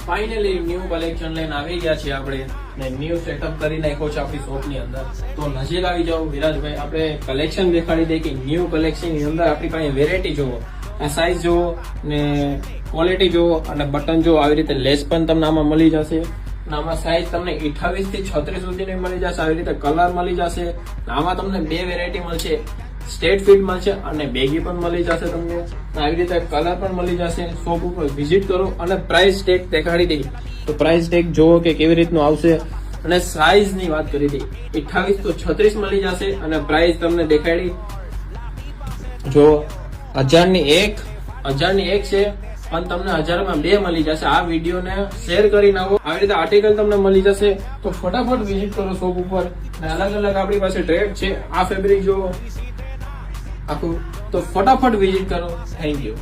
Finally new collection લઈને આવી ગયા છીએ આપણે ને ન્યુ સેટઅપ કરી નાખ્યો છે આપણી શોપ ની અંદર. તો નજીક આવી જાઓ વિરાજભાઈ, આપણે કલેક્શન દેખાડી દઈએ કે ન્યુ કલેક્શન ની અંદર આપણી પાસે વેરાયટી જોવો, આ સાઈઝ જોવો ને ક્વોલિટી જોવો અને બટન જોવો. આવી રીતે લેસ પણ તમને આમાં મળી જશે. આમાં સાઈઝ તમને 28 થી 36 સુધીની મળી જશે. આવી રીતે કલર મળી જશે. આમાં તમને બે વેરાયટી મળશે, સ્ટેટ ફિટ મળશે અને બેગી પણ મળી જશે તમને. આવી રીતે કલર પણ મળી જશે. શોપ ઉપર વિઝિટ કરો અને પ્રાઇસ ટેગ દેખાડી દઈ તો પ્રાઇસ ટેગ જોવો કે કેવી રીતનું આવશે. અને સાઈઝ ની વાત કરી દઈ 28 તો 36 મળી જશે અને પ્રાઇસ તમને દેખાડી જો 1000 ની એક છે પણ તમને 1000 માં બે મળી જશે. આ વિડીયો ને શેર કરી નાખો. આવી રીતે આર્ટિકલ તમને મળી જશે તો ફટાફટ વિઝિટ કરો શોપ ઉપર. અલગ અલગ આપણી પાસે ટ્રેડ છે. આ ફેબ્રિક જો આખું તો ફટાફટ વિઝિટ કરો. Thank you.